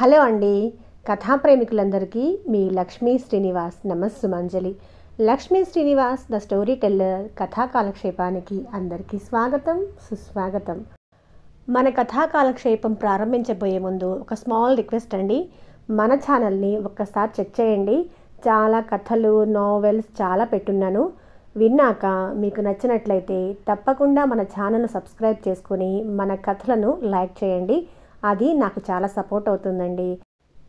Hello అండి. కథా ప్రేమికులందరికీ మీ లక్ష్మీ శ్రీనివాస్ నమస్సుమాంజలి. Lakshmi Srinivas the story teller కథా కాలక్షేపానికి అందరికీ స్వాగతం, సుస్వాగతం. మన కథా కాలక్షేపం ప్రారంభించబోయే ముందు ఒక స్మాల్ రిక్వెస్ట్ అండి. మన ఛానల్ని ఒక్కసారి చెక్ చేయండి. చాలా కథలు, నావెల్స్ చాలా పెట్టున్నాను. విన్నాక మీకు నచ్చినట్లయితే తప్పకుండా మన ఛానల్ను సబ్స్క్రైబ్ చేసుకొని మన కథలను లైక్ చేయండి. అది నాకు చాలా సపోర్ట్ అవుతుందండి.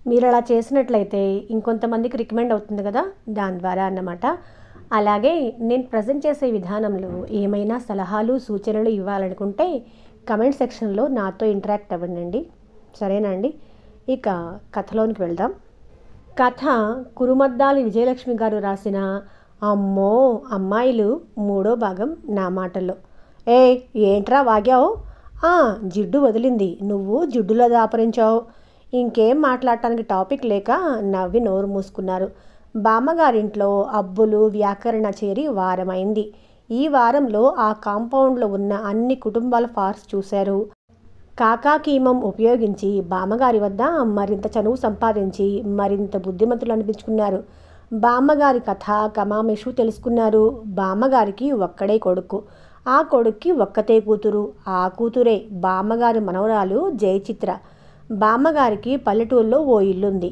మీరు అలా చేసినట్లయితే ఇంకొంతమందికి రికమెండ్ అవుతుంది కదా, దాని ద్వారా అన్నమాట. అలాగే నేను ప్రజెంట్ చేసే విధానంలో ఏమైనా సలహాలు, సూచనలు ఇవ్వాలనుకుంటే కమెంట్ సెక్షన్లో నాతో ఇంటరాక్ట్ అవ్వండి. సరేనండి, ఇక కథలోనికి వెళ్దాం. కథ కురుమద్దాలి విజయలక్ష్మి గారు రాసిన అమ్మో అమ్మాయిలు 3వ భాగం నా మాటల్లో. ఏంట్రా వాగావు? జిడ్డు వదిలింది, నువ్వు జిడ్డులో దాపరించావు. ఇంకేం మాట్లాడటానికి టాపిక్ లేక నవ్వి నోరు మూసుకున్నారు. బామ్మగారింట్లో అబ్బులు, వ్యాకరణ చేరి వారమైంది. ఈ వారంలో ఆ కాంపౌండ్లో ఉన్న అన్ని కుటుంబాల ఫార్స్ చూశారు. కాకాకీమం ఉపయోగించి బామ్మగారి వద్ద మరింత చనువు సంపాదించి మరింత బుద్ధిమంతులు అనిపించుకున్నారు. బామ్మగారి కథ కమామేషు తెలుసుకున్నారు. బామ్మగారికి ఒక్కడే కొడుకు, ఆ కొడుక్కి ఒక్కతే కూతురు. ఆ కూతురే బామ్మగారి మనవరాలు జయచిత్ర. బామ్మగారికి పల్లెటూరులో ఓ ఇల్లుంది.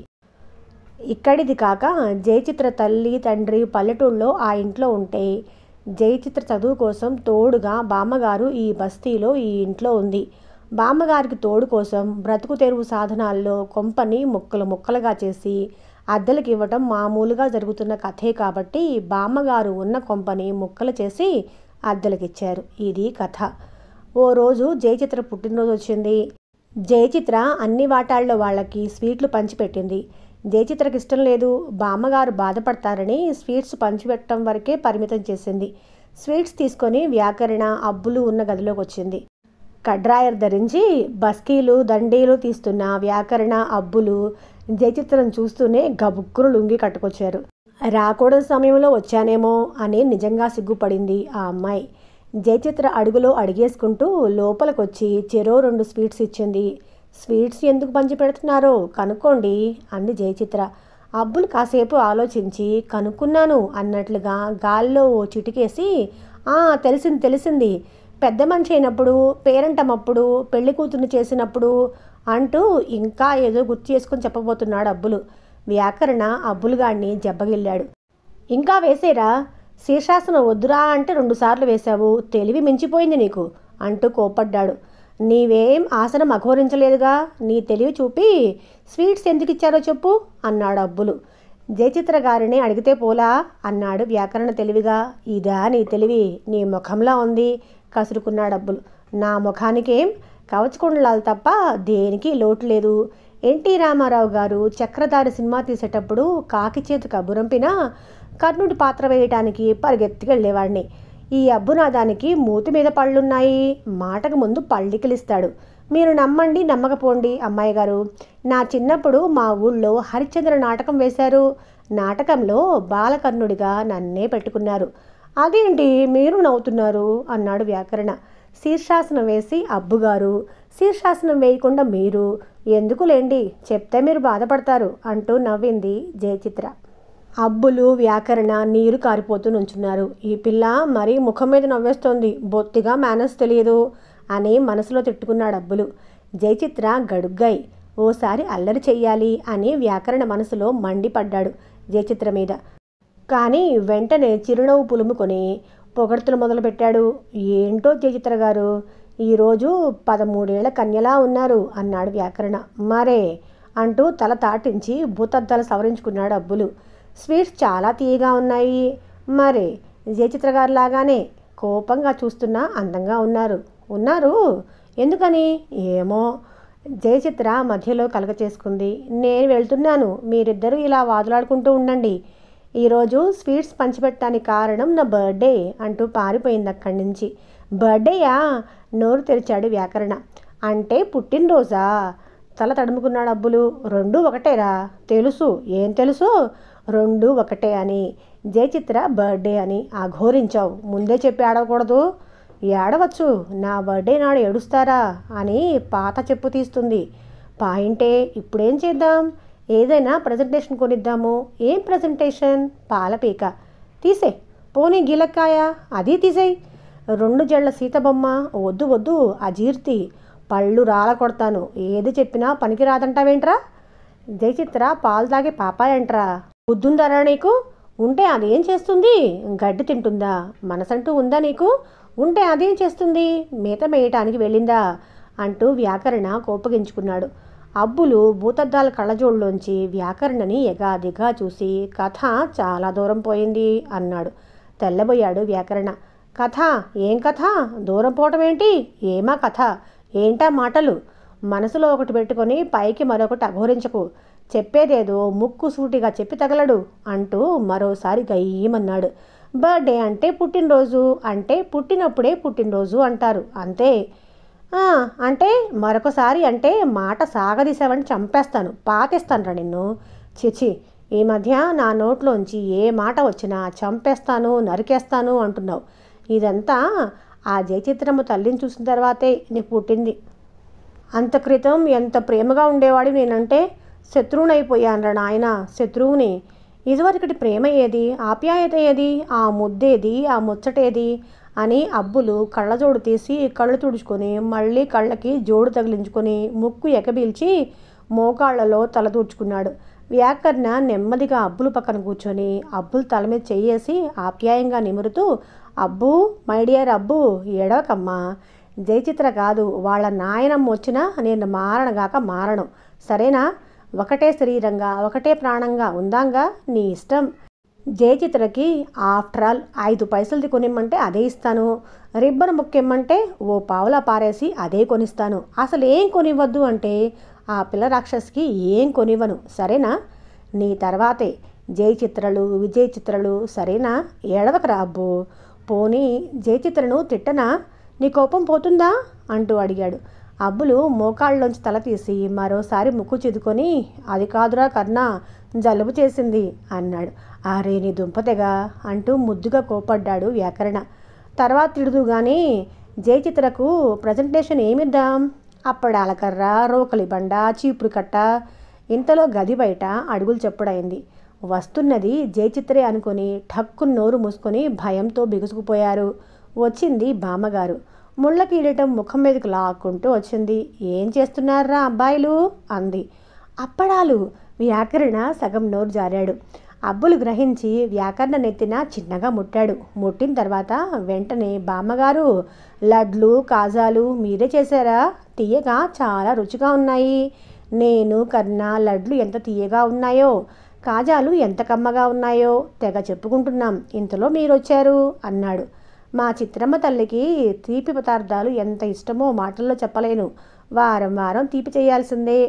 ఇక్కడిది కాక జయచిత్ర తల్లి, తండ్రి పల్లెటూరులో ఆ ఇంట్లో ఉంటే జయచిత్ర చదువు కోసం తోడుగా బామ్మగారు ఈ బస్తీలో ఈ ఇంట్లో ఉంది. బామ్మగారికి తోడు కోసం బ్రతుకు తెరువు సాధనాల్లో కొంపని ముక్కలు ముక్కలుగా చేసి అద్దెలకు ఇవ్వటం మామూలుగా జరుగుతున్న కథే కాబట్టి బామ్మగారు ఉన్న కొంపని ముక్కలు చేసి అద్దెలకిచ్చారు. ఇది కథ. ఓ రోజు జయచిత్ర పుట్టినరోజు వచ్చింది. జయచిత్ర అన్ని వాటాల్లో వాళ్ళకి స్వీట్లు పంచిపెట్టింది. జయచిత్రకి ఇష్టం లేదు, బామ్మగారు బాధపడతారని స్వీట్స్ పంచిపెట్టడం వరకే పరిమితం చేసింది. స్వీట్స్ తీసుకొని వ్యాకరణ, అబ్బులు ఉన్న గదిలోకి వచ్చింది. కడ్రాయర్ ధరించి బస్కీలు, దండీలు తీస్తున్న వ్యాకరణ, అబ్బులు జయచిత్రను చూస్తూనే గబుక్కులు లుంగి కట్టుకొచ్చారు. రాకూడని సమయంలో వచ్చానేమో అని నిజంగా సిగ్గుపడింది ఆ అమ్మాయి. జయచిత్ర అడుగులో అడిగేసుకుంటూ లోపలికొచ్చి చెరో 2 స్వీట్స్ ఇచ్చింది. స్వీట్స్ ఎందుకు పంచి పెడుతున్నారో కనుక్కోండి అంది జయచిత్ర. అబ్బులు కాసేపు ఆలోచించి కనుక్కున్నాను అన్నట్లుగా గాల్లో ఓ చిటికేసి తెలిసింది పెద్ద మనిషి అయినప్పుడు, పేరంటమప్పుడు, పెళ్లి కూతుర్ని చేసినప్పుడు అంటూ ఇంకా ఏదో గుర్తు చేసుకుని చెప్పబోతున్నాడు అబ్బులు. వ్యాకరణ అబ్బులుగాడిని జబ్బగిల్లాడు. ఇంకా వేసేరా? శీర్షాసనం వద్దురా అంటే 2 సార్లు వేశావు, తెలివి మించిపోయింది నీకు అంటూ కోపడ్డాడు. నీవేం ఆసనం అఘోరించలేదుగా, నీ తెలివి చూపి స్వీట్స్ ఎందుకు ఇచ్చారో చెప్పు అన్నాడు అబ్బులు. జయచిత్ర గారిని అడిగితే పోలా అన్నాడు వ్యాకరణ తెలివిగా. ఇదా నీ తెలివి? నీ ముఖంలా ఉంది కసురుకున్నాడు అబ్బులు. నా ముఖానికేం కవచకుండలాలు తప్ప దేనికి లోటు లేదు. ఎన్టీ రామారావు గారు చక్రధారి సినిమా తీసేటప్పుడు కాకి చేతి కబురంపినా కర్ణుడి పాత్ర వేయటానికి పరిగెత్తుకెళ్ళేవాడిని. ఈ అబ్బునాదానికి మూతి మీద పళ్ళున్నాయి, మాటకు ముందు పళ్ళికిలిస్తాడు. మీరు నమ్మండి నమ్మకపోండి అమ్మాయి గారు, నా చిన్నప్పుడు మా ఊళ్ళో హరిశ్చంద్ర నాటకం వేశారు. నాటకంలో బాలకర్ణుడిగా నన్నే పెట్టుకున్నారు. అదేంటి మీరు నవ్వుతున్నారు అన్నాడు వ్యాకరణ. శీర్షాసనం వేసి అబ్బుగారు, శీర్షాసనం వేయకుండా మీరు, ఎందుకులేండి చెప్తే మీరు బాధపడతారు అంటూ నవ్వింది జయచిత్ర. అబ్బులు, వ్యాకరణ నీరు కారిపోతూ నుంచున్నారు. ఈ పిల్ల మరీ ముఖం మీద నవ్వేస్తోంది, బొత్తిగా మేనస్ తెలియదు అని మనసులో తిట్టుకున్నాడు అబ్బులు. జయచిత్ర గడుగ్గాయి. ఓసారి అల్లరి చెయ్యాలి అని వ్యాకరణ మనసులో మండిపడ్డాడు జయచిత్ర మీద. కానీ వెంటనే చిరునవ్వు పులుముకొని పొగడ్తలు మొదలుపెట్టాడు. ఏంటో జయచిత్ర గారు, ఈరోజు 13 ఏళ్ల కన్యలా ఉన్నారు అన్నాడు వ్యాకరణ. మరే అంటూ తల తాటించి భూతద్దాలు సవరించుకున్నాడు అబ్బులు. స్వీట్స్ చాలా తీయగా ఉన్నాయి. మరే జయచిత్ర గారు లాగానే కోపంగా చూస్తున్నా అందంగా ఉన్నారు. ఎందుకని? ఏమో. జయచిత్ర మధ్యలో కలగ చేసుకుంది. నేను వెళ్తున్నాను, మీరిద్దరూ ఇలా వాదులాడుకుంటూ ఉండండి. ఈరోజు స్వీట్స్ పంచిపెట్టడానికి కారణం నా బర్త్డే అంటూ పారిపోయింది అక్కడి నుంచి. బర్త్డేయా? నోరు తెరిచాడు వ్యాకరణ. అంటే పుట్టినరోజా? తల తడుముకున్నాడు అబ్బులు. 2 ఒకటేరా. తెలుసు. ఏం తెలుసు? 2 ఒకటే అని. జయచిత్ర బర్త్డే అని అఘోరించావు. ముందే చెప్పి ఆడకూడదు. ఏడవచ్చు, నా బర్త్డే నాడు ఏడుస్తారా అని పాత చెప్పు తీస్తుంది. పాయింటే, ఇప్పుడేం చేద్దాం? ఏదైనా ప్రజెంటేషన్ కొనిద్దాము. ఏం ప్రజెంటేషన్? పాలపీక తీసే. పోనీ గిలక్కాయ అది తీసేయి. 2 జళ్ల సీతబొమ్మ వద్దు వద్దు, అజీర్తి, పళ్ళు రాల కొడతాను. ఏది చెప్పినా పనికి రాదంటావేంట్రా? జయచిత్ర పాలు తాగే పాపాయంట్రా. బుద్ధుందరా నీకు? ఉంటే అదేం చేస్తుంది? గడ్డి తింటుందా? మనసంటూ ఉందా నీకు? ఉంటే అదేం చేస్తుంది? మేత మేయటానికి వెళ్ళిందా అంటూ వ్యాకరణ కోపగించుకున్నాడు. అబ్బులు భూతద్దాల కళ్ళజోళ్ళలోంచి వ్యాకరణని ఎగాదిగా చూసి కథ చాలా దూరం పోయింది అన్నాడు. తెల్లబోయాడు వ్యాకరణ. కథ? ఏం కథ? దూరం పోవటం ఏంటి? ఏమా కథ? ఏంటా మాటలు? మనసులో ఒకటి పెట్టుకొని పైకి మరొకటి అఘోరించకు. చెప్పేదేదో ముక్కు సూటిగా చెప్పి తగలడు అంటూ మరోసారి గయ్యమన్నాడు. బర్త్డే అంటే పుట్టినరోజు, అంటే పుట్టినప్పుడే పుట్టినరోజు అంటారు, అంతే. అంటే మరొకసారి అంటే మాట సాగదీసావని చంపేస్తాను, పాతేస్తానురా నిన్ను. చిచి, ఈ మధ్య నా నోట్లోంచి ఏ మాట వచ్చినా చంపేస్తాను, నరికేస్తాను అంటున్నావు. ఇదంతా ఆ జయచిత్రమ్మ తల్లిని చూసిన తర్వాతే నీకు పుట్టింది. అంత క్రితం ఎంత ప్రేమగా ఉండేవాడు నేనంటే శత్రువునైపోయానురా నాయన, శత్రువుని. ఇదివరకటి ప్రేమ ఏది, ఆప్యాయత ఏది, ఆ ముద్దేది, ఆ ముచ్చటేది అని అబ్బులు కళ్ళజోడు తీసి కళ్ళు తుడుచుకొని మళ్ళీ కళ్ళకి జోడు తగిలించుకొని ముక్కు ఎకబీల్చి మోకాళ్లలో తల దూర్చుకున్నాడు. వ్యాకరణ నెమ్మదిగా అబ్బులు పక్కన కూర్చొని అబ్బులు తల మీద చెయ్యేసి ఆప్యాయంగా నిమురుతూ, అబ్బు, మై డియర్ అబ్బు, ఏడవకమ్మా. జయచిత్ర కాదు, వాళ్ళ నాయనమ్మ వచ్చినా నేను మారణగాక మారను, సరేనా? ఒకటే శరీరంగా ఒకటే ప్రాణంగా ఉందాంగా, నీ ఇష్టం. జయచిత్రకి ఆఫ్టర్ ఆల్ 5 పైసలది కొనిమ్మంటే అదే ఇస్తాను. రిబ్బన్ ముక్కెమ్మంటే ఓ పావులా పారేసి అదే కొనిస్తాను. అసలు ఏం కొనివ్వద్దు అంటే ఆ పిల్ల రాక్షసికి ఏం కొనివ్వను, సరేనా? నీ తర్వాతే జయచిత్రలు, విజయ్ చిత్రలు, సరేనా? ఏడవకరా అబ్బు. పోనీ జయచిత్రను తిట్టనా? నీ కోపం పోతుందా అంటూ అడిగాడు. అబ్బులు మోకాళ్ళలోంచి తల తీసి మరోసారి ముక్కు చిదుకొని, అది కాదురా కర్ణ, జలుబు చేసింది అన్నాడు. అరే నీ దుంపతెగా అంటూ ముద్దుగా కోపడ్డాడు వ్యాకరణ. తర్వాత తిడుదు కానీ జయచిత్రకు ప్రజెంటేషన్ ఏమిద్దాం? అప్పడాల కర్ర, రోకలి బండ, చీపురు కట్ట. ఇంతలో గది బయట అడుగులు చెప్పుడైంది. వస్తున్నది జయచిత్రే అనుకుని ఠక్కున నోరు మూసుకొని భయంతో బిగుసుకుపోయారు. వచ్చింది బామ్మగారు. ముళ్ళ కీడటం ముఖం మీదకి లాక్కుంటూ వచ్చింది. ఏం చేస్తున్నారా అబ్బాయిలు అంది. అప్పడాలు. వ్యాకరణ సగం నోరు జారాడు. అబ్బులు గ్రహించి వ్యాకరణ నెత్తిన చిన్నగా ముట్టాడు. ముట్టిన తర్వాత వెంటనే, బామ్మగారు, లడ్లు కాజాలు మీరే చేశారా? తీయగా చాలా రుచిగా ఉన్నాయి. నేను కర్ణ లడ్లు ఎంత తీయగా ఉన్నాయో, కాజాలు ఎంత కమ్మగా ఉన్నాయో తెగ చెప్పుకుంటున్నాం. ఇంతలో మీరొచ్చారు అన్నాడు. మా చిత్రమ్మ తల్లికి తీపి పదార్థాలు ఎంత ఇష్టమో మాటల్లో చెప్పలేను. వారం వారం తీపి చేయాల్సిందే.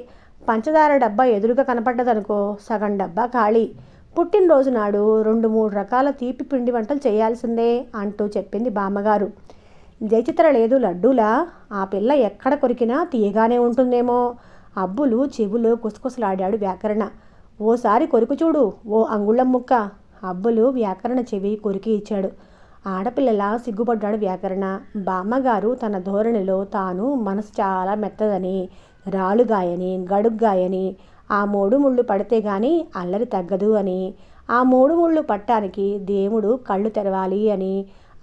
పంచదార డబ్బా ఎదురుగా కనపడ్డదనుకో, సగం డబ్బా ఖాళీ. పుట్టినరోజు నాడు 2-3 రకాల తీపి పిండి వంటలు చేయాల్సిందే అంటూ చెప్పింది బామ్మగారు. జయచిత్ర లేదు లడ్డూలా? ఆ పిల్ల ఎక్కడ కొరికినా తీయగానే ఉంటుందేమో. అబ్బులు చెవులో కుసకుసలాడాడు వ్యాకరణ. ఓసారి కొరికి చూడు, ఓ అంగుళం ముక్క. అబ్బులు వ్యాకరణ చెవి కొరికి ఇచ్చాడు. ఆడపిల్లలా సిగ్గుపడ్డాడు వ్యాకరణ. బామ్మగారు తన ధోరణిలో తాను మనసు చాలా మెత్తదని, రాలుగాయని, గడుగ్గాయని, ఆ 3 ముళ్ళు పడితే గాని అల్లరి తగ్గదు అని, ఆ 3 ముళ్ళు పట్టానికి దేవుడు కళ్ళు తెరవాలి అని,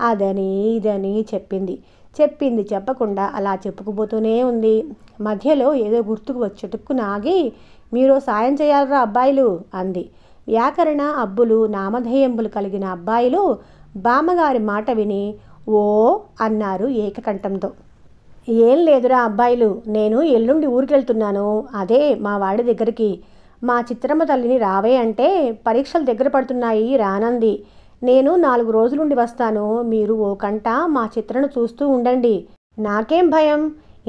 అదని ఇదని చెప్పింది చెప్పకుండా అలా చెప్పుకుపోతూనే ఉంది. మధ్యలో ఏదో గుర్తుకు వచ్చేటుక్కున ఆగి, మీరు సాయం చేయాలరా అబ్బాయిలు అంది. వ్యాకరణ అబ్బులు నామధేయంబులు కలిగిన అబ్బాయిలు బామ్మగారి మాట విని ఓ అన్నారు ఏకకంఠంతో. ఏం లేదురా అబ్బాయిలు, నేను ఎల్లుండి ఊరికెళ్తున్నాను. అదే మా వాడి దగ్గరికి. మా చిత్రమ్మ తల్లిని రావే అంటే పరీక్షలు దగ్గర పడుతున్నాయి రానంది. నేను 4 రోజులుండి వస్తాను. మీరు ఓ కంట మా చిత్రను చూస్తూ ఉండండి. నాకేం భయం,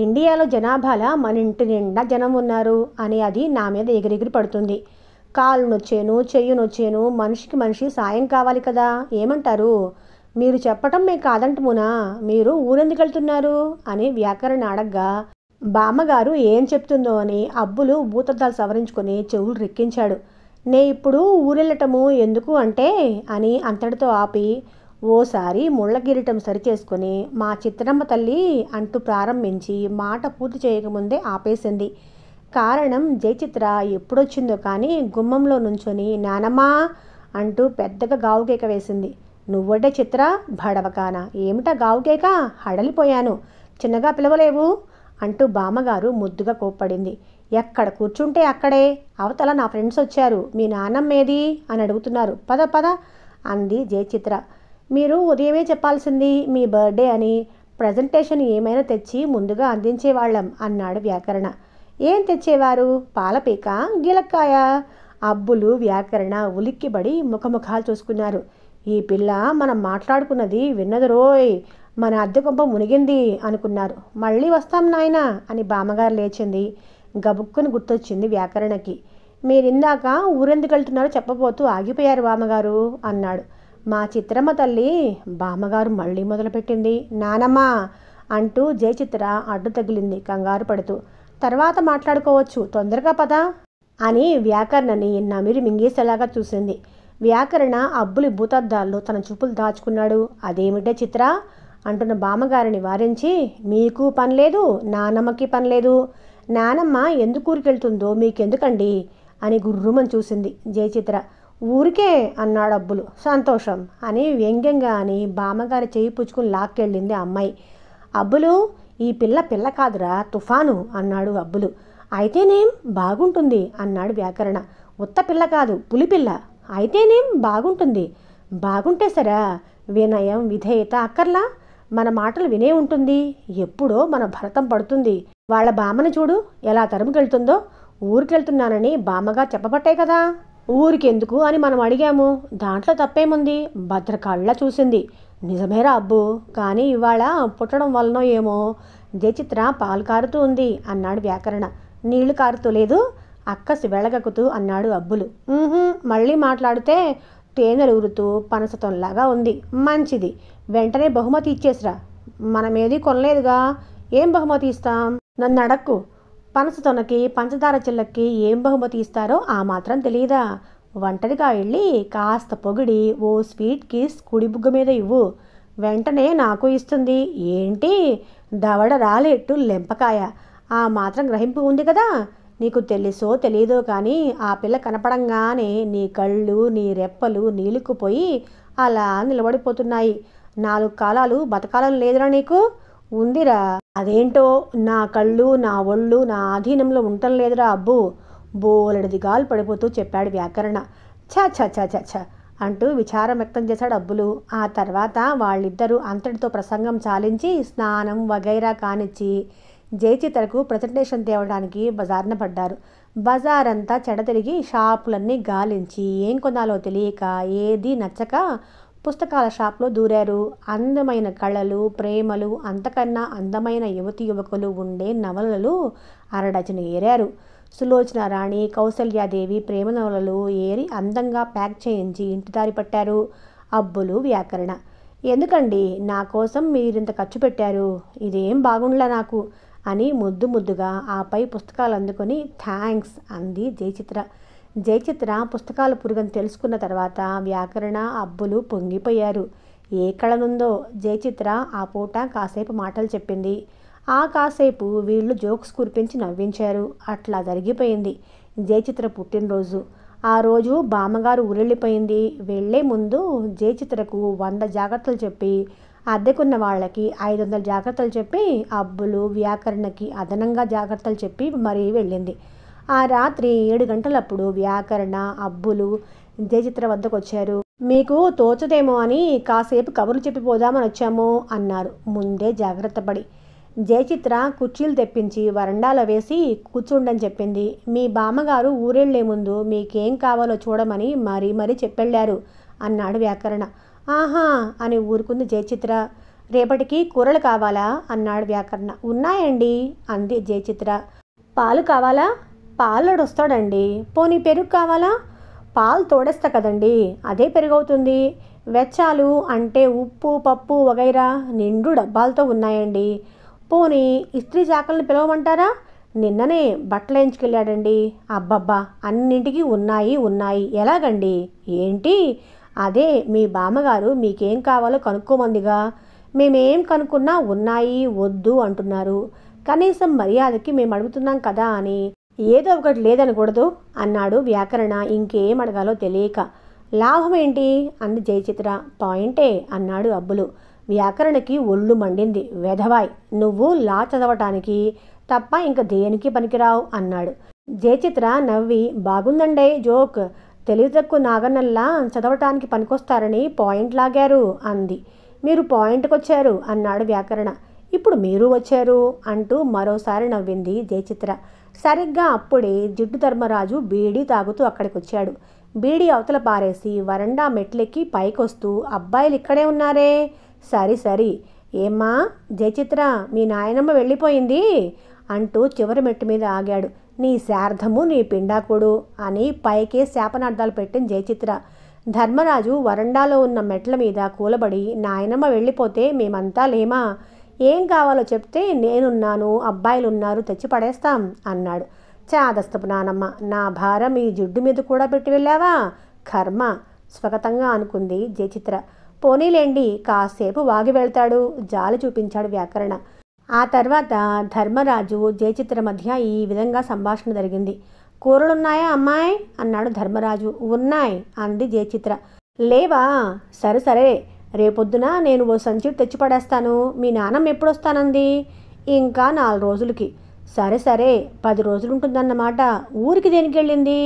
ఇండియాలో జనాభాలా మన ఇంటి నిండా జనం ఉన్నారు అని అది నా మీద ఎగిరెగిరి పడుతుంది. కాలు నొచ్చేను, చెయ్యి నొచ్చేను, మనిషికి మనిషి సాయం కావాలి కదా, ఏమంటారు? మీరు చెప్పటం మేము కాదంటమునా? మీరు ఊరెందుకు వెళ్తున్నారు అని వ్యాకరణ అడగ్గా బామ్మగారు ఏం చెప్తుందో అని అబ్బులు భూతద్దాలు సవరించుకొని చెవులు రెక్కించాడు. నే ఇప్పుడు ఊరెళ్ళటము ఎందుకు అంటే అని అంతటితో ఆపి ఓసారి ముళ్ళ కిరీటం సరిచేసుకొని మా చిత్రమ్మ తల్లి అంటూ ప్రారంభించి మాట పూర్తి చేయకముందే ఆపేసింది. కారణం జయచిత్ర ఎప్పుడొచ్చిందో కానీ గుమ్మంలో నుంచొని నానమ్మా అంటూ పెద్దగా గావుకేక వేసింది. నువ్వొడ్డే చిత్ర బడవకాన, ఏమిటా గావుకేక? హడలిపోయాను. చిన్నగా పిలవలేవు అంటూ బామ్మగారు ముద్దుగా కోప్పడింది. ఎక్కడ కూర్చుంటే అక్కడే. అవతల నా ఫ్రెండ్స్ వచ్చారు. మీ నాన్నమ్మేది అని అడుగుతున్నారు. పద పద అంది జయచిత్ర. మీరు ఉదయమే చెప్పాల్సింది మీ బర్త్డే అని. ప్రజెంటేషన్ ఏమైనా తెచ్చి ముందుగా అందించేవాళ్ళం అన్నాడు వ్యాకరణ. ఏం తెచ్చేవారు? పాలపీక, గిలక్కాయ? అబ్బులు వ్యాకరణ ఉలిక్కిబడి ముఖముఖాలు చూసుకున్నారు. ఈ పిల్ల మనం మాట్లాడుకున్నది విన్నది రోయ్, మన అద్దె కొంప మునిగింది అనుకున్నారు. మళ్ళీ వస్తాం నాయనా అని బామ్మగారు లేచింది. గబుక్కుని గుర్తొచ్చింది వ్యాకరణకి. మీరిందాక ఊరెందుకు వెళ్తున్నారో చెప్పబోతూ ఆగిపోయారు బామ్మగారు అన్నాడు. మా చిత్రమ్మ తల్లి. బామ్మగారు మళ్ళీ మొదలుపెట్టింది. నానమ్మా అంటూ జయచిత్ర అడ్డు తగిలింది కంగారు పడుతూ. తర్వాత మాట్లాడుకోవచ్చు, తొందరగా పద అని వ్యాకరణని నమిరి మింగేసేలాగా చూసింది. వ్యాకరణ అబ్బులి భూతద్దాల్లో తన చూపులు దాచుకున్నాడు. అదేమిటే చిత్ర అంటున్న బామ్మగారిని వారించి, మీకు పనిలేదు, నానమ్మకి పనిలేదు. నానమ్మ ఎందుకు ఊరికెళ్తుందో మీకెందుకండి అని గుర్రుమని చూసింది జయచిత్ర. ఊరికే అన్నాడు అబ్బులు. సంతోషం అని వ్యంగ్యంగా అని బామ్మగారి చేయి పుచ్చుకుని లాక్కెళ్ళింది అమ్మాయి. అబ్బులు, ఈ పిల్ల పిల్ల కాదురా, తుఫాను అన్నాడు అబ్బులు. అయితేనేం బాగుంటుంది అన్నాడు వ్యాకరణ. ఉత్త పిల్ల కాదు, పులిపిల్ల. అయితేనేం బాగుంటుంది. బాగుంటే సరా, వినయం విధేయత అక్కర్లా, మన మాటలు వినే ఉంటుంది. ఎప్పుడో మన భరతం పడుతుంది. వాళ్ళ బామ్మని చూడు ఎలా తరుముకెళ్తుందో. ఊరికెళ్తున్నానని బామ్మగా చెప్పబట్టే కదా. ఊరికెందుకు అని మనం అడిగాము. దాంట్లో తప్పేముంది? భద్రకాళ్ళ చూసింది. నిజమేరా అబ్బు, కానీ ఇవాళ పుట్టడం వలనో ఏమో జయచిత్ర పాలు కారుతూ ఉంది అన్నాడు వ్యాకరణ. నీళ్లు కారుతూ లేదు, అక్కసి వెళ్ళగక్కుతూ అన్నాడు అబ్బులు. మళ్ళీ మాట్లాడితే తేనెలు ఊరుతూ పనసతంలాగా ఉంది. మంచిది, వెంటనే బహుమతి ఇచ్చేసిరా. మనమేది కొనలేదుగా, ఏం బహుమతి ఇస్తాం? నన్ను అడక్కు. పనసతొనకి పంచదార చిల్లకి ఏం బహుమతి ఇస్తారో ఆ మాత్రం తెలియదా? ఒంటరిగా వెళ్ళి కాస్త పొగిడి ఓ స్వీట్ కిస్ కుడి బుగ్గ మీద ఇవ్వు, వెంటనే నాకు ఇస్తుంది. ఏంటి దవడ రాలేట్టు లెంపకాయ, ఆ మాత్రం గ్రహింపు ఉంది కదా. నీకు తెలుసో తెలియదో కానీ ఆ పిల్ల కనపడంగానే నీ కళ్ళు నీ రెప్పలు నీలుక్కుపోయి అలా నిలబడిపోతున్నాయి. 4 కాలాలు బతకాలని లేదురా నీకు? ఉందిరా. అదేంటో నా కళ్ళు నా ఒళ్ళు నా ఆధీనంలో ఉండటం లేదురా అబ్బు, బోలెడు దిగాలు పడిపోతూ చెప్పాడు వ్యాకరణ. ఛ ఛ ఛ ఛ ఛ అంటూ విచారం వ్యక్తం చేశాడు అబ్బులు. ఆ తర్వాత వాళ్ళిద్దరూ అంతటితో ప్రసంగం చాలించి స్నానం వగైరా కానిచ్చి జయచిత్రకు ప్రజెంటేషన్ తేవడానికి బజార్న పడ్డారు. బజారంతా చెడతిరిగి షాపులన్నీ గాలించి ఏం కొనాలో తెలియక ఏదీ నచ్చక పుస్తకాల షాప్లో దూరారు. అందమైన కళలు ప్రేమలు అంతకన్నా అందమైన యువతి యువకులు ఉండే నవలలు అరడజను ఏరారు. సులోచన రాణి కౌసల్యాదేవి ప్రేమ నవలలు ఏరి అందంగా ప్యాక్ చేయించి ఇంటిదారి పట్టారు అబ్బులు వ్యాకరణ. ఎందుకండి నా కోసం మీరింత ఖర్చు పెట్టారు? ఇదేం బాగుండలా నాకు అని ముద్దు ముద్దుగా ఆపై పుస్తకాలు అందుకొని థ్యాంక్స్ అంది జయచిత్ర. జయచిత్ర పుస్తకాల పురుగని తెలుసుకున్న తర్వాత వ్యాకరణ అబ్బులు పొంగిపోయారు. ఏ కళనుందో జయచిత్ర ఆ పూట కాసేపు మాటలు చెప్పింది. ఆ కాసేపు వీళ్ళు జోక్స్ కురిపించి నవ్వించారు. అట్లా జరిగిపోయింది జయచిత్ర పుట్టినరోజు. ఆ రోజు బామ్మగారు ఊరెళ్ళిపోయింది. వెళ్లే ముందు జయచిత్రకు 100 జాగ్రత్తలు చెప్పి అద్దెకున్న వాళ్ళకి 500 జాగ్రత్తలు చెప్పి అబ్బులు వ్యాకరణకి అదనంగా జాగ్రత్తలు చెప్పి మరీ వెళ్ళింది. ఆ రాత్రి 7 గంటలప్పుడు వ్యాకరణ అబ్బులు జయచిత్ర వద్దకు వచ్చారు. మీకు తోచదేమో అని కాసేపు కబుర్లు చెప్పిపోదామని వచ్చాము అన్నారు ముందే జాగ్రత్త పడి. జయచిత్ర కుర్చీలు తెప్పించి వరండాలో వేసి కూర్చుండని చెప్పింది. మీ బామ్మగారు ఊరెళ్లే ముందు మీకేం కావాలో చూడమని మరీ మరీ చెప్పెళ్ళారు అన్నాడు వ్యాకరణ. ఆహా అని ఊరుకుంది జయచిత్ర. రేపటికి కూరలు కావాలా అన్నాడు వ్యాకరణ. ఉన్నాయండి అంది జయచిత్ర. పాలు కావాలా? పాలోడొస్తాడండి. పోనీ పెరుగు కావాలా? పాలు తోడేస్తా కదండి, అదే పెరుగవుతుంది. వెచ్చాలు అంటే ఉప్పు పప్పు వగైరా నిండు డబ్బాలతో ఉన్నాయండి. పోనీ ఇస్త్రీ చాకల్ని పిలవమంటారా? నిన్ననే బట్టలు ఎంచుకెళ్ళాడండి. అబ్బబ్బా అన్నింటికి ఉన్నాయి ఉన్నాయి ఎలాగండి? ఏంటి? అదే మీ బామ్మగారు మీకేం కావాలో కనుక్కోమందిగా. మేమేం కనుక్కున్నా ఉన్నాయి వద్దు అంటున్నారు. కనీసం మర్యాదకి మేము అడుగుతున్నాం కదా అని ఏదో ఒకటి లేదనకూడదు అన్నాడు వ్యాకరణ ఇంకేం అడగాలో తెలియక. లాభం ఏంటి అంది జయచిత్ర. పాయింటే అన్నాడు అబ్బులు. వ్యాకరణకి ఒళ్ళు మండింది. వెధవాయ్, నువ్వు లా చదవటానికి తప్ప ఇంక దేనికి పనికిరావు అన్నాడు. జయచిత్ర నవ్వి బాగుందండే జోక్, తెలివి తక్కువ నాగన్నల్లా చదవటానికి పనికొస్తారని పాయింట్ లాగారు అంది. మీరు పాయింట్కి వచ్చారు అన్నాడు వ్యాకరణ. ఇప్పుడు మీరు వచ్చారు అంటూ మరోసారి నవ్వింది జయచిత్ర. సరిగ్గా అప్పుడే జిడ్డు ధర్మరాజు బీడీ తాగుతూ అక్కడికి వచ్చాడు. బీడీ అవతల పారేసి వరండా మెట్లెక్కి పైకొస్తూ అబ్బాయిలు ఇక్కడే ఉన్నారే, సరి సరి ఏమ్మా జయచిత్ర, మీ నాయనమ్మ వెళ్ళిపోయింది అంటూ చివరి మెట్టు మీద ఆగాడు. నీ శార్థము నీ పిండాకుడు అని పైకే శాపనార్థాలు పెట్టింది జయచిత్ర. ధర్మరాజు వరండాలో ఉన్న మెట్ల మీద కూలబడి నాయనమ్మ వెళ్ళిపోతే మేమంతా లేమా, ఏం కావాలో చెప్తే నేనున్నాను, అబ్బాయిలున్నారు, తెచ్చి పడేస్తాం అన్నాడు. చాదస్తపు నానమ్మ, నా భారం ఈ జిడ్డు మీద కూడా పెట్టి వెళ్ళావా, కర్మ స్వగతంగా అనుకుంది జయచిత్ర. పోనీలేండి, కాసేపు వాగి వెళ్తాడు జాలి చూపించాడు వ్యాకరణ. ఆ తర్వాత ధర్మరాజు జయచిత్ర మధ్య ఈ విధంగా సంభాషణ జరిగింది. కూరలున్నాయా అమ్మాయి అన్నాడు ధర్మరాజు. ఉన్నాయి అంది జయచిత్ర. లేవా, సరే సరే, రేపొద్దున నేను ఓ సంచి తెచ్చి పడేస్తాను. మీ నాన్నమ్మ ఎప్పుడు వస్తానంది? ఇంకా 4 రోజులకి. సరే సరే, 10 రోజులుంటుందన్నమాట. ఊరికి దేనికి వెళ్ళింది?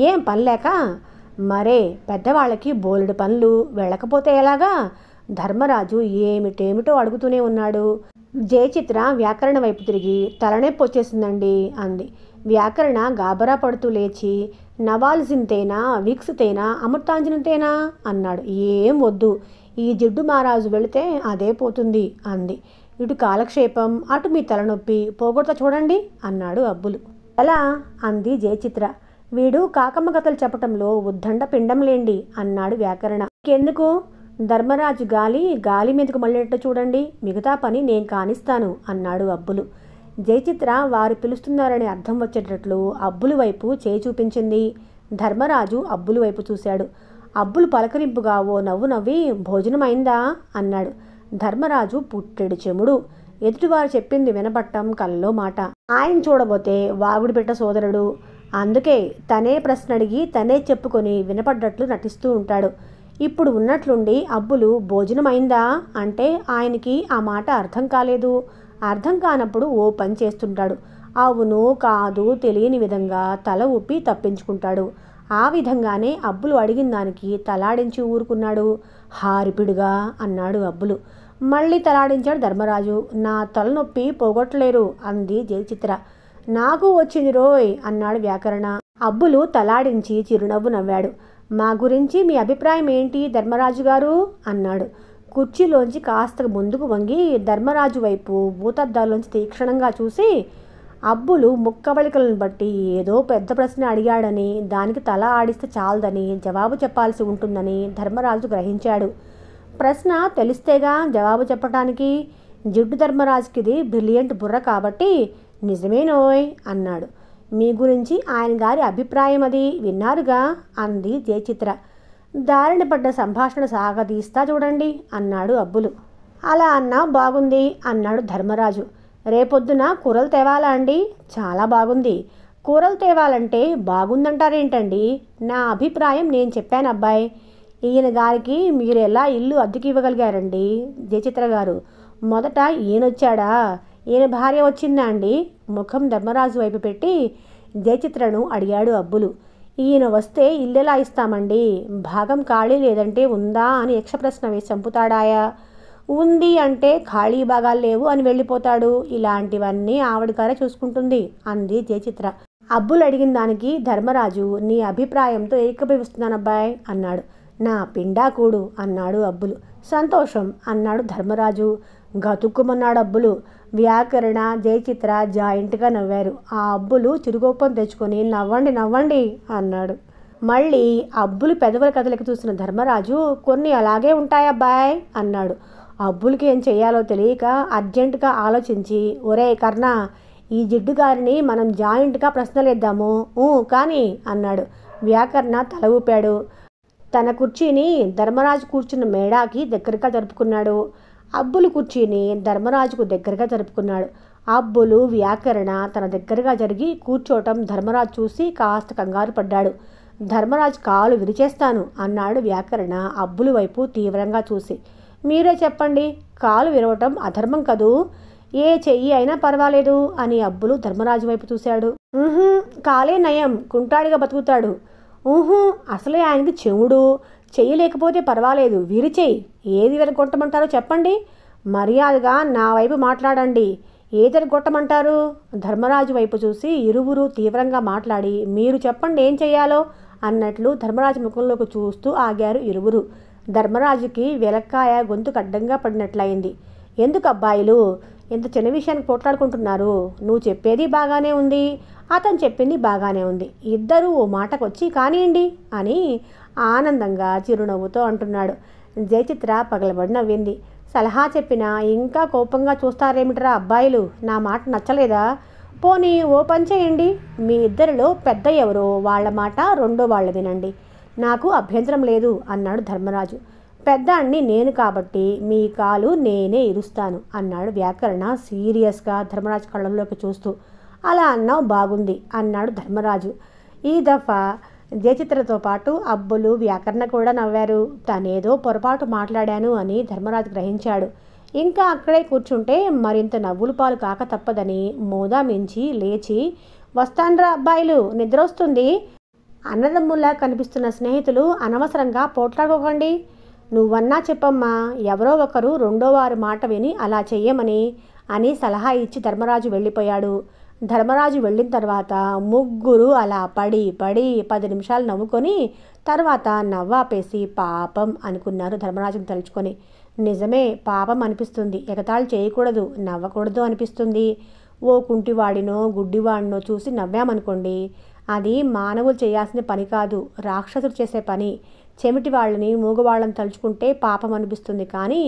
ఏం పని లేక? మరే పెద్దవాళ్ళకి బోలెడు పనులు, వెళ్ళకపోతే ఎలాగా? ధర్మరాజు ఏమిటేమిటో అడుగుతూనే ఉన్నాడు. జయచిత్ర వ్యాకరణ వైపు తిరిగి తలనొప్పి వచ్చేసిందండి అంది. వ్యాకరణ గాబరా పడుతూ లేచి నవాల్జిన్తేనా, విక్స్ తేనా, అమృతాంజనం తేనా అన్నాడు. ఏం వద్దు, ఈ జిడ్డు మహారాజు వెళితే అదే పోతుంది అంది. ఇటు కాలక్షేపం, అటు మీ తలనొప్పి పోగొడతా చూడండి అన్నాడు అబ్బులు. ఎలా అంది జయచిత్ర. వీడు కాకమ్మ కథలు చెప్పటంలో ఉద్దండ పిండంలేండి అన్నాడు వ్యాకరణ. ఎందుకు? ధర్మరాజు గాలి మీదకు మళ్ళేట్టు చూడండి, మిగతా పని నేను కానిస్తాను అన్నాడు అబ్బులు. జయచిత్ర వారు పిలుస్తున్నారని అర్థం వచ్చేటట్లు అబ్బులు వైపు చేయి చూపించింది. ధర్మరాజు అబ్బులు వైపు చూశాడు. అబ్బులు పలకరింపుగా ఓ నవ్వు నవ్వి భోజనం అయిందా అన్నాడు. ధర్మరాజు పుట్టెడు చెముడు. ఎదుటివారు చెప్పింది వినపట్టం కల్లో మాట. ఆయన చూడబోతే వాగుడు పెట్ట సోదరుడు, అందుకే తనే ప్రశ్న అడిగి తనే చెప్పుకొని వినపడ్డట్లు నటిస్తూ ఉంటాడు. ఇప్పుడు ఉన్నట్లుండి అబ్బులు భోజనం అయిందా అంటే ఆయనకి ఆ మాట అర్థం కాలేదు. అర్థం కానప్పుడు ఓ పని చేస్తుంటాడు. అవును కాదు తెలియని విధంగా తల ఊపి తప్పించుకుంటాడు. ఆ విధంగానే అబ్బులు అడిగిన దానికి తలాడించి ఊరుకున్నాడు. హారిపిడుగా అన్నాడు అబ్బులు. మళ్ళీ తలాడించాడు ధర్మరాజు. నా తలనొప్పి పోగొట్టలేరు అంది జయచిత్ర. నాకు వచ్చింది రోయ్ అన్నాడు వ్యాకరణ. అబ్బులు తలాడించి చిరునవ్వు నవ్వాడు. మా గురించి మీ అభిప్రాయం ఏంటి ధర్మరాజు గారు అన్నాడు. కుర్చీలోంచి కాస్త ముందుకు వంగి ధర్మరాజు వైపు భూతద్దాల్లోంచి తీక్షణంగా చూసి అబ్బులు ముక్కవళికలను బట్టి ఏదో పెద్ద ప్రశ్న అడిగాడని, దానికి తల ఆడిస్తే చాలదని జవాబు చెప్పాల్సి ఉంటుందని ధర్మరాజు గ్రహించాడు. ప్రశ్న తెలిస్తేగా జవాబు చెప్పటానికి. జిడ్డు ధర్మరాజుకిది బ్రిలియంట్ బుర్ర కాబట్టి నిజమేనోయ్ అన్నాడు. మీ గురించి ఆయన గారి అభిప్రాయం అది విన్నారుగా అంది జయచిత్ర. దారిన పడ్డ సంభాషణ సాగదీస్తా చూడండి అన్నాడు అబ్బులు. అలా అన్నా బాగుంది అన్నాడు ధర్మరాజు. రేపొద్దున కూరలు తేవాలా అండి? చాలా బాగుంది. కూరలు తేవాలంటే బాగుందంటారేంటండి? నా అభిప్రాయం నేను చెప్పాను అబ్బాయి. ఈయన గారికి మీరు ఎలా ఇల్లు అద్దెకి ఇవ్వగలిగారండి జయచిత్ర గారు? మొదట ఈయనొచ్చాడా? ఈయన భార్య వచ్చిందా అండి? ముఖం ధర్మరాజు వైపు పెట్టి జయచిత్రను అడిగాడు అబ్బులు. ఈయన వస్తే ఇల్లెలా ఇస్తామండి? భాగం ఖాళీ లేదంటే ఉందా అని యక్ష ప్రశ్న వేసి చంపుతాడాయా? ఉంది అంటే ఖాళీ భాగాలు లేవు అని వెళ్ళిపోతాడు. ఇలాంటివన్నీ ఆవిడగారే చూసుకుంటుంది అంది జయచిత్ర. అబ్బులు అడిగిన దానికి ధర్మరాజు నీ అభిప్రాయంతో ఏకీభవిస్తున్నానబ్బాయ్ అన్నాడు. నా పిండాకుడు అన్నాడు అబ్బులు. సంతోషం అన్నాడు ధర్మరాజు. గతుక్కుమన్నాడు అబ్బులు. వ్యాకరణ జయచిత్ర జాయింట్గా నవ్వారు. ఆ అబ్బులు చిరుగోపం తెచ్చుకొని నవ్వండి నవ్వండి అన్నాడు. మళ్ళీ అబ్బులు పెదవుల కథలకి చూసిన ధర్మరాజు కొన్ని అలాగే ఉంటాయబ్బాయ్ అన్నాడు. అబ్బులకి ఏం చెయ్యాలో తెలియక అర్జెంటుగా ఆలోచించి ఒరే కర్ణ, ఈ జిడ్డు గారిని మనం జాయింట్గా ప్రశ్నలేద్దాము కానీ అన్నాడు. వ్యాకరణ తల ఊపాడు. తన కుర్చీని ధర్మరాజు కూర్చున్న మేడాకి దగ్గరగా జరుపుకున్నాడు. అబ్బులు కుర్చీని ధర్మరాజుకు దగ్గరగా జరుపుకున్నాడు. అబ్బులు వ్యాకరణ తన దగ్గరగా జరిగి కూర్చోటం ధర్మరాజు చూసి కాస్త కంగారు పడ్డాడు. ధర్మరాజు కాలు విరిచేస్తాను అన్నాడు వ్యాకరణ అబ్బులు వైపు తీవ్రంగా చూసి. మీరే చెప్పండి, కాలు విరవటం అధర్మం కదూ, ఏ చెయ్యి అయినా పర్వాలేదు అని అబ్బులు ధర్మరాజు వైపు చూశాడు. కాలే నయం, కుంటాడిగా బతుకుతాడు. అసలే ఆయనకి చెవుడు, చెయ్యి లేకపోతే పర్వాలేదు, విరిచెయ్యి, ఏది విరగొట్టమంటారో చెప్పండి, మర్యాదగా నా వైపు మాట్లాడండి, ఏది విరగొట్టమంటారు? ధర్మరాజు వైపు చూసి ఇరువురు తీవ్రంగా మాట్లాడి మీరు చెప్పండి ఏం చెయ్యాలో అన్నట్లు ధర్మరాజు ముఖంలోకి చూస్తూ ఆగారు ఇరువురు. ధర్మరాజుకి వెలక్కాయ గొంతుకు అడ్డంగా పడినట్లయింది. ఎందుకు అబ్బాయిలు ఇంత చిన్న విషయానికి పోట్లాడుకుంటున్నారు? నువ్వు చెప్పేది బాగానే ఉంది, అతను చెప్పింది బాగానే ఉంది, ఇద్దరూ ఓ మాటకు వచ్చి కానివ్వండి అని ఆనందంగా చిరునవ్వుతో అంటున్నాడు. జయచిత్ర పగలబడి నవ్వింది. సలహా చెప్పినా ఇంకా కోపంగా చూస్తారేమిట్రా అబ్బాయిలు, నా మాట నచ్చలేదా? పోనీ ఓ పని చేయండి, మీ ఇద్దరిలో పెద్ద ఎవరో వాళ్ళ మాట రెండో వాళ్ళు వినండి, నాకు అభ్యంతరం లేదు అన్నాడు ధర్మరాజు. పెద్దాన్ని నేను కాబట్టి మీ కాలు నేనే ఇరుస్తాను అన్నాడు వ్యాకరణ సీరియస్గా ధర్మరాజు కళ్ళల్లోకి చూస్తూ. అలా అన్నావు బాగుంది అన్నాడు ధర్మరాజు. ఈ దఫా జయచిత్రతో పాటు అబ్బులు వ్యాకరణ కూడా నవ్వారు. తనేదో పొరపాటు మాట్లాడాను అని ధర్మరాజు గ్రహించాడు. ఇంకా అక్కడే కూర్చుంటే మరింత నవ్వులు పాలు కాక తప్పదని మోదా మించి లేచి వస్తాన్రా అబ్బాయిలు, నిద్ర వస్తుంది, అన్నదమ్ముల్లా కనిపిస్తున్న స్నేహితులు అనవసరంగా పోట్లాడుకోకండి, నువ్వన్నా చెప్పమ్మా, ఎవరో ఒకరు రెండో వారి మాట విని అలా చెయ్యమని అని సలహా ఇచ్చి ధర్మరాజు వెళ్ళిపోయాడు. ధర్మరాజు వెళ్ళిన తర్వాత ముగ్గురు అలా పడి 10 నిమిషాలు నవ్వుకొని తర్వాత నవ్వాపేసి పాపం అనుకున్నారు ధర్మరాజును తలుచుకొని. నిజమే, పాపం అనిపిస్తుంది, ఎగతాళి చేయకూడదు, నవ్వకూడదు అనిపిస్తుంది. ఓ కుంటివాడినో గుడ్డివాడినో చూసి నవ్వామనుకోండి, అది మానవులు చేయాల్సిన పని కాదు, రాక్షసులు చేసే పని. చెమిటి వాళ్ళని మూగవాళ్ళని తలుచుకుంటే పాపం అనిపిస్తుంది, కానీ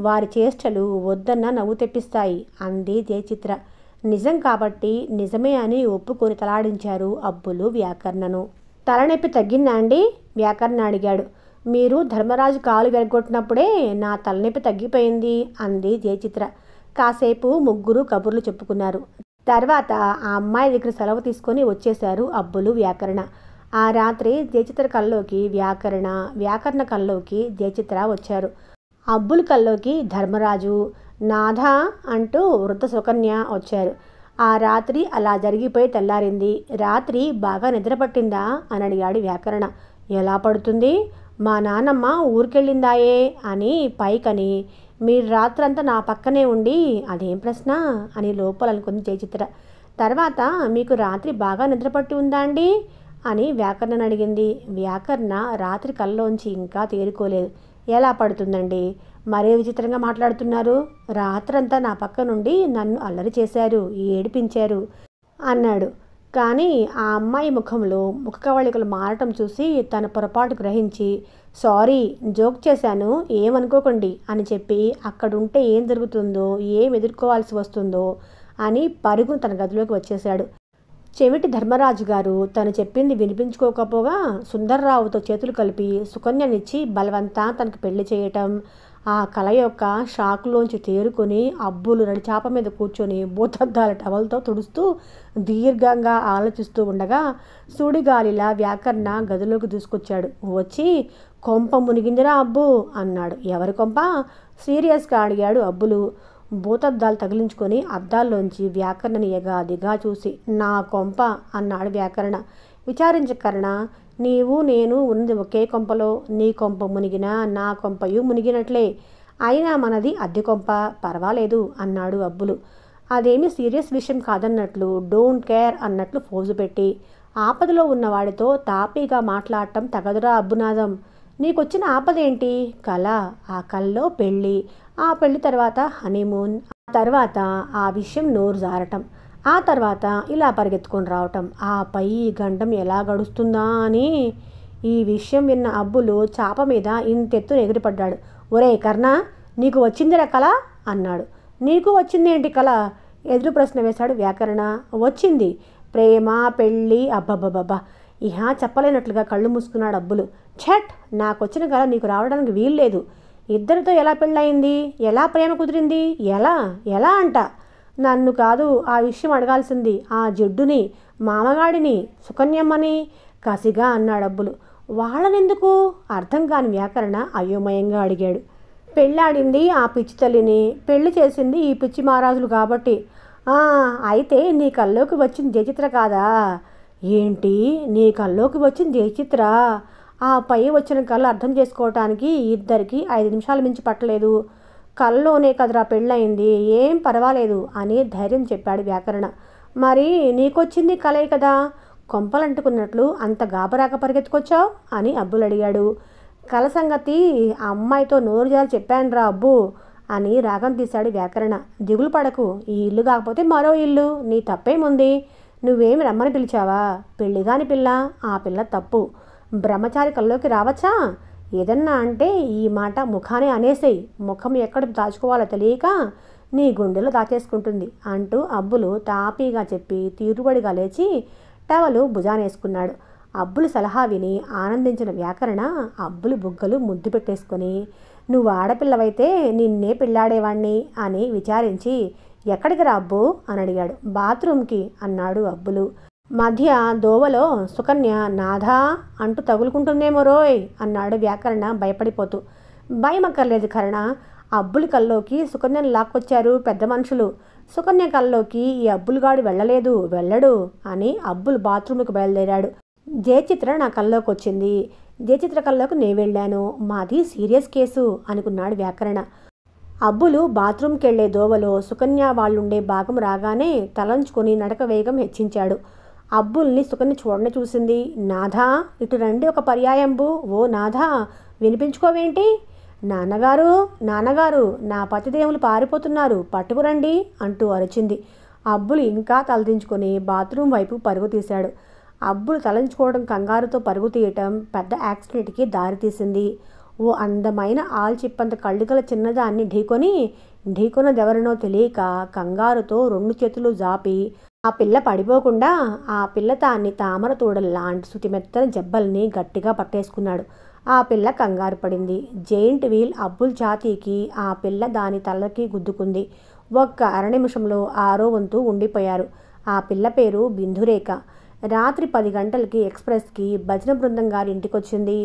వారి చేష్టలు వద్దన్న నవ్వు తెప్పిస్తాయి అంది జయచిత్ర. నిజం కాబట్టి నిజమే అని ఒప్పుకొని తలాడించారు అబ్బులు వ్యాకరణను. తలనొప్పి తగ్గిందా అండి? వ్యాకరణ అడిగాడు. మీరు ధర్మరాజు కాలు విరగొట్టినప్పుడే నా తలనొప్పి తగ్గిపోయింది అంది జయచిత్ర. కాసేపు ముగ్గురు కబుర్లు చెప్పుకున్నారు. తర్వాత ఆ అమ్మాయి దగ్గర సెలవు తీసుకొని వచ్చేశారు అబ్బులు వ్యాకరణ. ఆ రాత్రి జయచిత్ర కల్లోకి వ్యాకరణ, వ్యాకరణ కల్లోకి జయచిత్ర వచ్చారు. అబ్బులు కల్లోకి ధర్మరాజు, నాథ అంటూ వృద్ధ సుకన్య వచ్చారు. ఆ రాత్రి అలా జరిగిపోయి తెల్లారింది. రాత్రి బాగా నిద్రపట్టిందా అని అడిగాడు వ్యాకరణ. ఎలా పడుతుంది, మా నాన్నమ్మ ఊరికెళ్ళిందాయే అని పైకని, మీరు రాత్రంతా నా పక్కనే ఉండి అదేం ప్రశ్న అని లోపలనుకుంది జయచిత్ర. తర్వాత మీకు రాత్రి బాగా నిద్రపట్టి ఉందా అండి అని వ్యాకరణ అడిగింది. వ్యాకరణ రాత్రి కల్లోంచి ఇంకా తేరుకోలేదు. ఎలా పడుతుందండి, మరే విచిత్రంగా మాట్లాడుతున్నారు, రాత్రంతా నా పక్క నుండి నన్ను అల్లరి చేశారు, ఏడిపించారు అన్నాడు. కానీ ఆ అమ్మాయి ముఖంలో ముఖ కవళికలు మారటం చూసి తన పొరపాటు గ్రహించి సారీ, జోక్ చేశాను, ఏమనుకోకండి అని చెప్పి అక్కడుంటే ఏం జరుగుతుందో, ఏం ఎదుర్కోవాల్సి వస్తుందో అని పరుగును తన గదిలోకి వచ్చేశాడు. చెవిటి ధర్మరాజు గారు తను చెప్పింది వినిపించుకోకపోగా సుందర్రావుతో చేతులు కలిపి సుకన్యనిచ్చి బలవంతా తనకు పెళ్లి చేయటం, ఆ కళ యొక్క షాకులోంచి తేరుకొని అబ్బులు నడిచాప మీద కూర్చొని భూతద్దాల టవల్తో తుడుస్తూ దీర్ఘంగా ఆలోచిస్తూ ఉండగా సుడిగాలిలా వ్యాకరణ గదిలోకి దూసుకొచ్చాడు. వచ్చి కొంప మునిగిందిరా అబ్బు అన్నాడు. ఎవరి కొంప సీరియస్గా అడిగాడు అబ్బులు భూతద్దాలు తగిలించుకొని అద్దాల్లోంచి వ్యాకరణని ఎగాదిగా చూసి. నా కొంప అన్నాడు వ్యాకరణ. విచారించకరణ, నీవు నేను ఉన్నది ఒకే కొంపలో, నీ కొంప మునిగినా నా కొంపయు మునిగినట్లే, అయినా మనది అద్దె కొంప, పర్వాలేదు అన్నాడు అబ్బులు. అదేమీ సీరియస్ విషయం కాదన్నట్లు డోంట్ కేర్ అన్నట్లు ఫోజు పెట్టి. ఆపదలో ఉన్నవాడితో తాపీగా మాట్లాడటం తగదురా అబ్బునాదం, నీకొచ్చిన ఆపదేంటి? కళ, ఆ కల్లో పెళ్ళి, ఆ పెళ్లి తర్వాత హనీమూన్, ఆ తర్వాత ఆ విషయం నోరు జారటం, ఆ తర్వాత ఇలా పరిగెత్తుకొని రావటం, ఆపై ఈ గండం ఎలా గడుస్తుందా అని. ఈ విషయం విన్న అబ్బులు చాప మీద ఇంతెత్తున ఎగిరిపడ్డాడు. ఒరే కర్ణ, నీకు వచ్చిందిరా కళ అన్నాడు. నీకు వచ్చిందేంటి కళ? ఎదురు ప్రశ్న వేశాడు వ్యాకరణ. వచ్చింది, ప్రేమ, పెళ్ళి, అబ్బబ్బబ్బబ్బా, ఇహ చెప్పలేనట్లుగా కళ్ళు మూసుకున్నాడు అబ్బులు. ఛట్, నాకొచ్చిన కళ నీకు రావడానికి వీల్లేదు. ఇద్దరితో ఎలా పెళ్ళయింది, ఎలా ప్రేమ కుదిరింది, ఎలా ఎలా అంట నన్ను కాదు ఆ విషయం అడగాల్సింది, ఆ జడ్డుని, మామగాడిని, సుకన్యమ్మని కసిగా అన్నాడు అబ్బులు. వాళ్ళనెందుకు? అర్థం కాని వ్యాకరణ అయోమయంగా అడిగాడు. పెళ్ళాడింది ఆ పిచ్చి తల్లిని, పెళ్లి చేసింది ఈ పిచ్చి మహారాజులు కాబట్టి. అయితే నీ కల్లోకి వచ్చింది జయచిత్ర కాదా? ఏంటి, నీ కల్లోకి వచ్చింది జయచిత్ర? ఆ పై వచ్చిన కళ్ళు అర్థం చేసుకోవటానికి ఇద్దరికి 5 నిమిషాలు మించి పట్టలేదు. కల్లోనే కదరా పెళ్ళయింది, ఏం పర్వాలేదు అని ధైర్యం చెప్పాడు వ్యాకరణ. మరి నీకొచ్చింది కలే కదా, కొంపలంటుకున్నట్లు అంత గాబరాగా పరిగెత్తుకొచ్చావు అని అబ్బులు అడిగాడు. కల సంగతి అమ్మాయితో నోరు జారి చెప్పానురా అబ్బు అని రాగం తీశాడు వ్యాకరణ. దిగులు పడకు, ఈ ఇల్లు కాకపోతే మరో ఇల్లు, నీ తప్పేముంది? నువ్వేమి రమ్మని పిలిచావా? పెళ్ళిగాని పిల్ల, ఆ పిల్ల తప్పు. బ్రహ్మచారి కల్లోకి రావచ్చా? ఏదన్నా అంటే ఈ మాట ముఖానే అనేసేయి, ముఖం ఎక్కడ దాచుకోవాలో తెలియక నీ గుండెలో దాచేసుకుంటుంది అంటూ అబ్బులు తాపీగా చెప్పి తీరుబడిగా లేచి టవలు భుజానేసుకున్నాడు. అబ్బులు సలహా విని ఆనందించిన వ్యాకరణ అబ్బులు బుగ్గలు ముద్దు పెట్టేసుకొని, నువ్వు ఆడపిల్లవైతే నిన్నే పెళ్ళాడేవాణ్ణి అని విచారించి, ఎక్కడికి రా అబ్బు అని అడిగాడు. బాత్రూమ్కి అన్నాడు అబ్బులు. మధ్య దోవలో సుకన్య నాథా అంటూ తగులుకుంటుందేమో రోయ్ అన్నాడు వ్యాకరణ భయపడిపోతూ. భయమక్కర్లేదు కరణ, అబ్బులి కల్లోకి సుకన్యను లాక్కొచ్చారు పెద్ద మనుషులు. సుకన్య కల్లోకి ఈ అబ్బులుగాడు వెళ్ళడు అని అబ్బులు బాత్రూంకి బయలుదేరాడు. జయచిత్ర నా కల్లోకి వచ్చింది, జయచిత్ర కల్లోకి నేను వెళ్ళాను, మాది సీరియస్ కేసు అనుకున్నాడు వ్యాకరణ. అబ్బులు బాత్రూంకి వెళ్లే దోవలో సుకన్య వాళ్ళుండే భాగం రాగానే తలంచుకొని నడక వేగం హెచ్చించాడు. అబ్బుల్ని సుకన్య చూడనే చూసింది. నాథా ఇటు రండి ఒక పర్యాయంబు, ఓ నాథా వినిపించుకోవేంటి? నాన్నగారు నాన్నగారు, నా పతిదేవులు పారిపోతున్నారు, పట్టుకురండి అంటూ అరిచింది. అబ్బులు ఇంకా తలదించుకొని బాత్రూం వైపు పరుగు తీశాడు. అబ్బులు తలంచుకోవడం కంగారుతో పరుగు తీయటం పెద్ద యాక్సిడెంట్కి దారితీసింది. ఓ అందమైన ఆల్చిప్పంత కళ్ళుగల చిన్నదాన్ని ఢీకొన్నదెవరినో తెలియక కంగారుతో 2 చేతులు జాపి ఆ పిల్ల పడిపోకుండా ఆ పిల్ల తాన్ని తామర తోడల్లాంటి శుతిమెత్తని జబ్బల్ని గట్టిగా పట్టేసుకున్నాడు. ఆ పిల్ల కంగారు పడింది. జెయింట్ వీల్ అబ్బుల్ ఛాతీకి ఆ పిల్ల దాని తలకి గుద్దుకుంది. ఒక్క అర నిమిషంలో 6వ వంతు ఉండిపోయారు. ఆ పిల్ల పేరు బిందురేఖ. రాత్రి 10 గంటలకి ఎక్స్ప్రెస్కి భజన బృందం గారి ఇంటికొచ్చింది.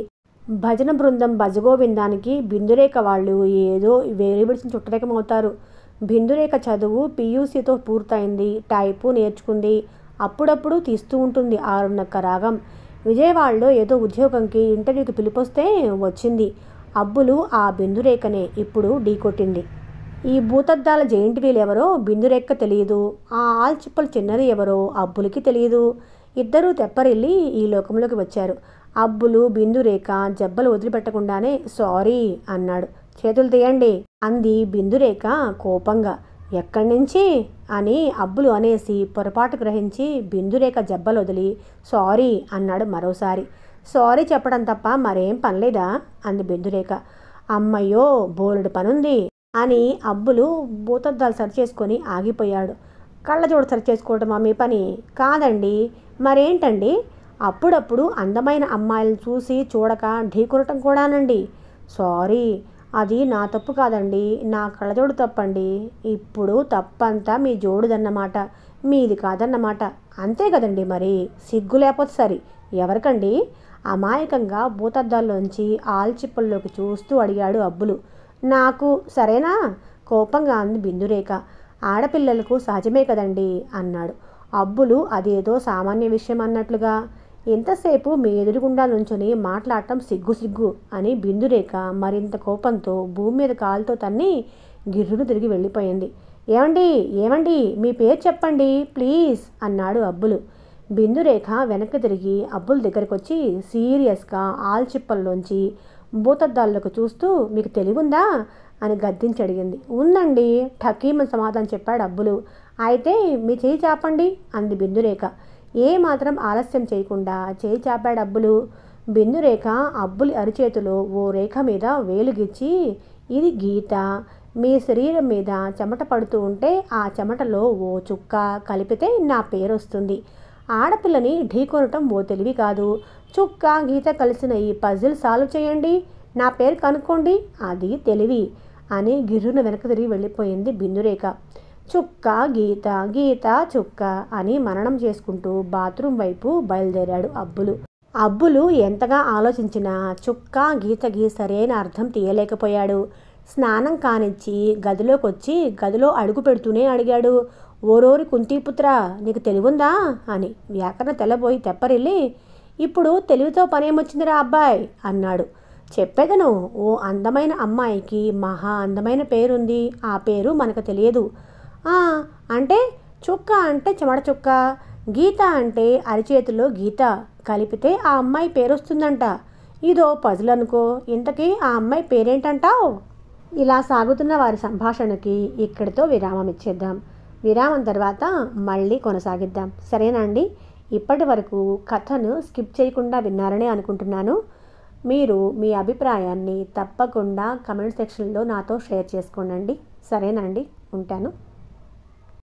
భజన బృందం భజగోవిందానికి బిందురేఖ వాళ్ళు ఏదో వేలిబిడిచిన చుట్టరేకమవుతారు. బిందురేఖ చదువు PUCతో పూర్తయింది, టైపు నేర్చుకుంది, అప్పుడప్పుడు తీస్తూ ఉంటుంది 6:30 రాగం. విజయవాడలో ఏదో ఉద్యోగంకి ఇంటర్వ్యూకి పిలిపొస్తే వచ్చింది. అబ్బులు ఆ బిందురేఖనే ఇప్పుడు ఢీకొట్టింది. ఈ భూతద్దాల జెయింట్ వీల్ ఎవరో బిందురేఖ తెలియదు, ఆ ఆల్చిప్పలు చిన్నది ఎవరో అబ్బులకి తెలియదు. ఇద్దరూ తెప్పరిల్లి ఈ లోకంలోకి వచ్చారు. అబ్బులు బిందురేఖ జబ్బలు వదిలిపెట్టకుండానే సారీ అన్నాడు. చేతులు తీయండి అంది బిందురేఖ కోపంగా. ఎక్కడి నుంచి అని అబ్బులు అనేసి పొరపాటు గ్రహించి బిందురేఖ జబ్బలు వదిలి సారీ అన్నాడు మరోసారి. సారీ చెప్పడం తప్ప మరేం పనిలేదా అంది బిందురేఖ. అమ్మయ్యో బోలెడు పనుంది అని అబ్బులు భూతద్దాలు సరిచేసుకొని ఆగిపోయాడు. కళ్ళజోడు సరిచేసుకోవటమా మీ పని? కాదండి. మరేంటండి? అప్పుడప్పుడు అందమైన అమ్మాయిలను చూసి చూడక ఢీకొనటం కూడానండి. సారీ, అది నా తప్పు కాదండి, నా కళ్ళజోడు తప్పండి. ఇప్పుడు తప్పంతా మీ జోడుదన్నమాట, మీది కాదన్నమాట. అంతే కదండి మరి, సిగ్గు లేకపోతే సరి. ఎవరికండి? అమాయకంగా భూతద్దాల్లోంచి ఆల్చిప్పల్లోకి చూస్తూ అడిగాడు అబ్బులు. నాకు. సరేనా? కోపంగా అంది బిందురేఖ. ఆడపిల్లలకు సహజమే కదండి అన్నాడు అబ్బులు అదేదో సామాన్య విషయం అన్నట్లుగా. ఎంతసేపు మీ ఎదురుగుండా నుంచొని మాట్లాడటం సిగ్గు అని బిందురేఖ మరింత కోపంతో భూమి మీద కాలుతో తన్ని గిర్రును తిరిగి వెళ్ళిపోయింది. ఏమండి మీ పేరు చెప్పండి ప్లీజ్ అన్నాడు అబ్బులు. బిందురేఖ వెనక్కి తిరిగి అబ్బుల దగ్గరికి వచ్చి సీరియస్గా ఆల్చిప్పల్లోంచి భూతద్దాల్లోకి చూస్తూ మీకు తెలివుందా అని గద్దించి అడిగింది. ఉందండి ఠకీమని సమాధానం చెప్పాడు అబ్బులు. అయితే మీ చేయి చాపండి అంది బిందురేఖ. ఏమాత్రం ఆలస్యం చేయకుండా చేయి చాపాడు అబ్బులు. బిందురేఖ అబ్బులి అరిచేతిలో ఓ రేఖ మీద వేలుగిచ్చి, ఇది గీత, మీ శరీరం మీద చెమట పడుతూ ఉంటే ఆ చెమటలో ఓ చుక్క కలిపితే నా పేరు వస్తుంది. ఆడపిల్లని ఢీకొనటం ఓ తెలివి కాదు. చుక్క గీత కలిసిన ఈ పజిల్ సాల్వ్ చేయండి, నా పేరు కనుక్కోండి, అది తెలివి అని గిర్రున వెనక్కి తిరిగి వెళ్ళిపోయింది బిందురేఖ. చుక్క గీత, గీత చుక్క అని మననం చేసుకుంటూ బాత్రూం వైపు బయలుదేరాడు అబ్బులు. అబ్బులు ఎంతగా ఆలోచించినా చుక్క గీతకి సరైన అర్థం తీయలేకపోయాడు. స్నానం కానిచ్చి గదిలోకొచ్చి గదిలో అడుగు పెడుతూనే అడిగాడు, ఓరోరి కుంతీపుత్ర, నీకు తెలివుందా అని. వ్యాకరణ తెల్లబోయి తెప్పరిల్లి, ఇప్పుడు తెలివితో పనేమొచ్చిందిరా అబ్బాయి అన్నాడు. చెప్పేదను, ఓ అందమైన అమ్మాయికి మహా అందమైన పేరుంది, ఆ పేరు మనకు తెలియదు. అంటే చుక్క అంటే చెమట చుక్క, గీత అంటే అరిచేతిలో గీత, కలిపితే ఆ అమ్మాయి పేరొస్తుందంట. ఇదో పజిల్ అనుకో. ఇంతకీ ఆ అమ్మాయి పేరేంటంటావు? ఇలా సాగుతున్న వారి సంభాషణకి ఇక్కడితో విరామం ఇచ్చేద్దాం. విరామం తర్వాత మళ్ళీ కొనసాగిద్దాం. సరేనా అండి? ఇప్పటి వరకు కథను స్కిప్ చేయకుండా విన్నారని అనుకుంటున్నాను. మీరు మీ అభిప్రాయాన్ని తప్పకుండా కమెంట్ సెక్షన్లో నాతో షేర్ చేసుకోండి. సరేనా అండి? ఉంటాను.